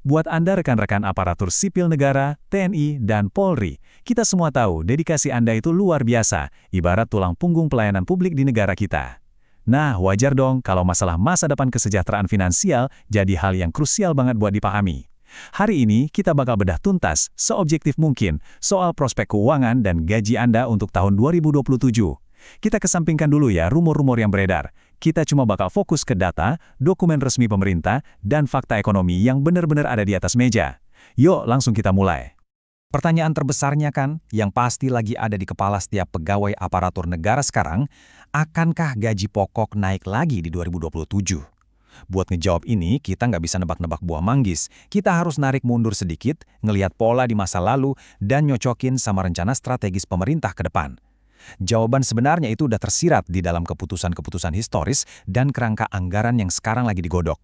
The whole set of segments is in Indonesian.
Buat Anda rekan-rekan aparatur sipil negara, TNI, dan Polri, kita semua tahu dedikasi Anda itu luar biasa, ibarat tulang punggung pelayanan publik di negara kita. Nah, wajar dong kalau masalah masa depan kesejahteraan finansial jadi hal yang krusial banget buat dipahami. Hari ini kita bakal bedah tuntas, seobjektif mungkin, soal prospek keuangan dan gaji Anda untuk tahun 2027. Kita kesampingkan dulu ya rumor-rumor yang beredar. Kita cuma bakal fokus ke data, dokumen resmi pemerintah, dan fakta ekonomi yang benar-benar ada di atas meja. Yuk, langsung kita mulai. Pertanyaan terbesarnya kan, yang pasti lagi ada di kepala setiap pegawai aparatur negara sekarang, akankah gaji pokok naik lagi di 2027? Buat ngejawab ini, kita nggak bisa nebak-nebak buah manggis. Kita harus narik mundur sedikit, ngelihat pola di masa lalu, dan nyocokin sama rencana strategis pemerintah ke depan. Jawaban sebenarnya itu udah tersirat di dalam keputusan-keputusan historis dan kerangka anggaran yang sekarang lagi digodok.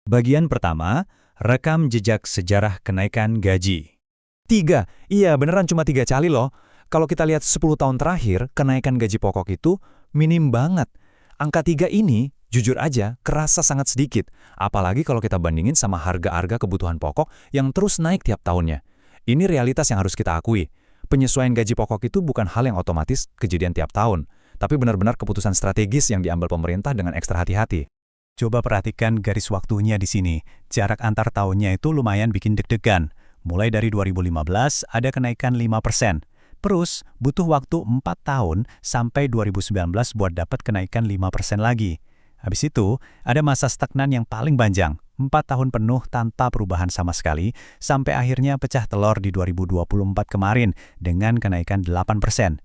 Bagian pertama, rekam jejak sejarah kenaikan gaji. 3, iya beneran cuma 3 kali loh. Kalau kita lihat 10 tahun terakhir, kenaikan gaji pokok itu minim banget. Angka 3 ini, jujur aja, kerasa sangat sedikit. Apalagi kalau kita bandingin sama harga-harga kebutuhan pokok yang terus naik tiap tahunnya. Ini realitas yang harus kita akui. Penyesuaian gaji pokok itu bukan hal yang otomatis kejadian tiap tahun, tapi benar-benar keputusan strategis yang diambil pemerintah dengan ekstra hati-hati. Coba perhatikan garis waktunya di sini. Jarak antar tahunnya itu lumayan bikin deg-degan. Mulai dari 2015 ada kenaikan 5%. Terus butuh waktu 4 tahun sampai 2019 buat dapat kenaikan 5% lagi. Habis itu ada masa stagnan yang paling panjang, 4 tahun penuh tanpa perubahan sama sekali, sampai akhirnya pecah telur di 2024 kemarin dengan kenaikan 8%.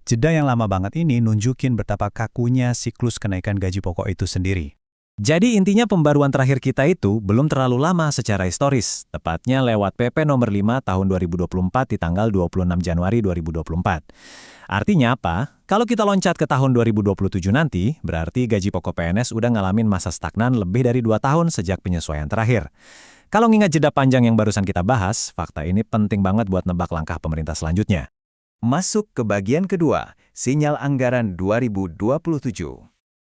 Jeda yang lama banget ini nunjukin betapa kakunya siklus kenaikan gaji pokok itu sendiri. Jadi intinya pembaruan terakhir kita itu belum terlalu lama secara historis, tepatnya lewat PP nomor 5 tahun 2024 di tanggal 26 Januari 2024. Artinya apa? Kalau kita loncat ke tahun 2027 nanti, berarti gaji pokok PNS udah ngalamin masa stagnan lebih dari 2 tahun sejak penyesuaian terakhir. Kalau ngingat jeda panjang yang barusan kita bahas, fakta ini penting banget buat nebak langkah pemerintah selanjutnya. Masuk ke bagian kedua, sinyal anggaran 2027.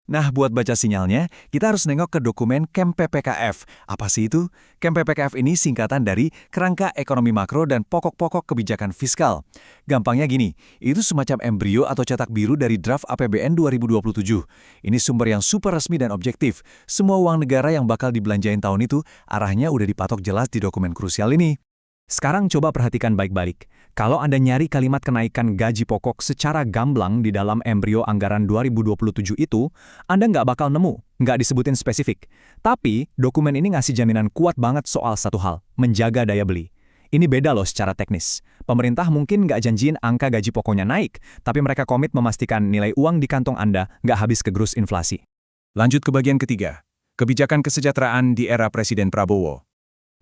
Nah, buat baca sinyalnya, kita harus nengok ke dokumen KEM PPKF. Apa sih itu? KEM PPKF ini singkatan dari Kerangka Ekonomi Makro dan Pokok-Pokok Kebijakan Fiskal. Gampangnya gini, itu semacam embrio atau cetak biru dari draft APBN 2027. Ini sumber yang super resmi dan objektif. Semua uang negara yang bakal dibelanjain tahun itu, arahnya udah dipatok jelas di dokumen krusial ini. Sekarang coba perhatikan baik-baik. Kalau Anda nyari kalimat kenaikan gaji pokok secara gamblang di dalam embrio anggaran 2027 itu, Anda nggak bakal nemu, nggak disebutin spesifik. Tapi, dokumen ini ngasih jaminan kuat banget soal satu hal, menjaga daya beli. Ini beda loh secara teknis. Pemerintah mungkin nggak janjiin angka gaji pokoknya naik, tapi mereka komit memastikan nilai uang di kantong Anda nggak habis kegerus inflasi. Lanjut ke bagian ketiga, kebijakan kesejahteraan di era Presiden Prabowo.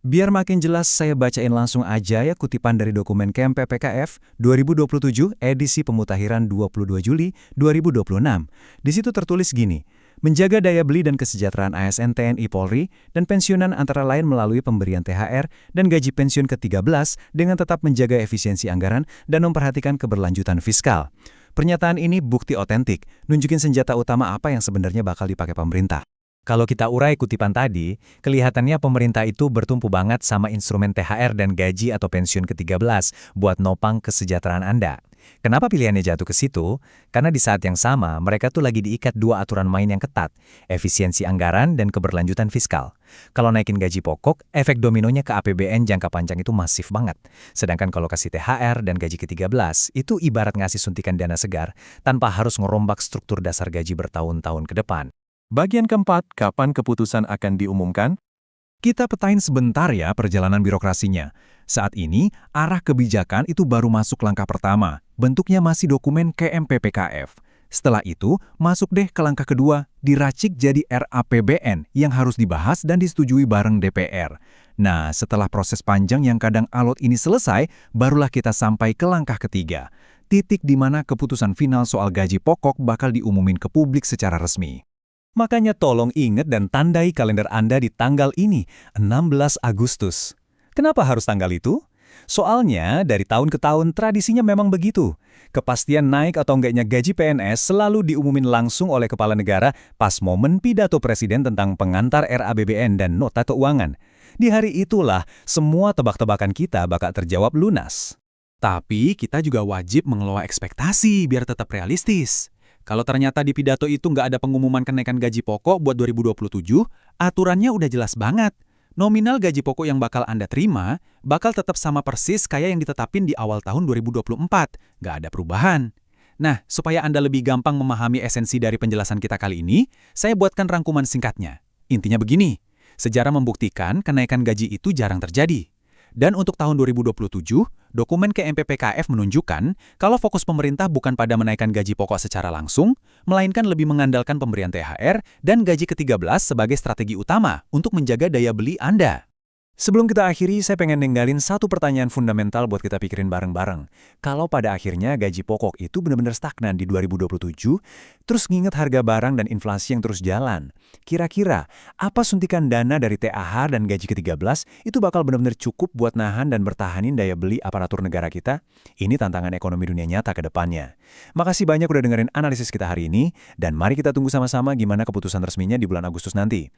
Biar makin jelas, saya bacain langsung aja ya kutipan dari dokumen KEM PPKF 2027 edisi pemutakhiran 22 Juli 2026. Di situ tertulis gini, menjaga daya beli dan kesejahteraan ASN TNI Polri dan pensiunan antara lain melalui pemberian THR dan gaji pensiun ke-13 dengan tetap menjaga efisiensi anggaran dan memperhatikan keberlanjutan fiskal. Pernyataan ini bukti otentik, nunjukin senjata utama apa yang sebenarnya bakal dipakai pemerintah. Kalau kita urai kutipan tadi, kelihatannya pemerintah itu bertumpu banget sama instrumen THR dan gaji atau pensiun ke-13 buat nopang kesejahteraan Anda. Kenapa pilihannya jatuh ke situ? Karena di saat yang sama, mereka tuh lagi diikat dua aturan main yang ketat, efisiensi anggaran dan keberlanjutan fiskal. Kalau naikin gaji pokok, efek dominonya ke APBN jangka panjang itu masif banget. Sedangkan kalau kasih THR dan gaji ke-13, itu ibarat ngasih suntikan dana segar tanpa harus ngerombak struktur dasar gaji bertahun-tahun ke depan. Bagian keempat, kapan keputusan akan diumumkan? Kita petain sebentar ya perjalanan birokrasinya. Saat ini, arah kebijakan itu baru masuk langkah pertama. Bentuknya masih dokumen KEM PPKF. Setelah itu, masuk deh ke langkah kedua, diracik jadi RAPBN yang harus dibahas dan disetujui bareng DPR. Nah, setelah proses panjang yang kadang alot ini selesai, barulah kita sampai ke langkah ketiga. Titik di mana keputusan final soal gaji pokok bakal diumumin ke publik secara resmi. Makanya tolong ingat dan tandai kalender Anda di tanggal ini, 16 Agustus. Kenapa harus tanggal itu? Soalnya dari tahun ke tahun tradisinya memang begitu. Kepastian naik atau enggaknya gaji PNS selalu diumumin langsung oleh kepala negara pas momen pidato presiden tentang pengantar RAPBN dan nota keuangan. Di hari itulah, semua tebak-tebakan kita bakal terjawab lunas. Tapi kita juga wajib mengelola ekspektasi biar tetap realistis. Kalau ternyata di pidato itu nggak ada pengumuman kenaikan gaji pokok buat 2027, aturannya udah jelas banget. Nominal gaji pokok yang bakal Anda terima bakal tetap sama persis kayak yang ditetapin di awal tahun 2024. Nggak ada perubahan. Nah, supaya Anda lebih gampang memahami esensi dari penjelasan kita kali ini, saya buatkan rangkuman singkatnya. Intinya begini, sejarah membuktikan kenaikan gaji itu jarang terjadi. Dan untuk tahun 2027, dokumen KMPPKF menunjukkan kalau fokus pemerintah bukan pada menaikkan gaji pokok secara langsung, melainkan lebih mengandalkan pemberian THR dan gaji ke-13 sebagai strategi utama untuk menjaga daya beli Anda. Sebelum kita akhiri, saya pengen ninggalin satu pertanyaan fundamental buat kita pikirin bareng-bareng. Kalau pada akhirnya gaji pokok itu benar-benar stagnan di 2027, terus nginget harga barang dan inflasi yang terus jalan, kira-kira apa suntikan dana dari THR dan gaji ke-13 itu bakal benar-benar cukup buat nahan dan bertahanin daya beli aparatur negara kita? Ini tantangan ekonomi dunia nyata ke depannya. Makasih banyak udah dengerin analisis kita hari ini, dan mari kita tunggu sama-sama gimana keputusan resminya di bulan Agustus nanti.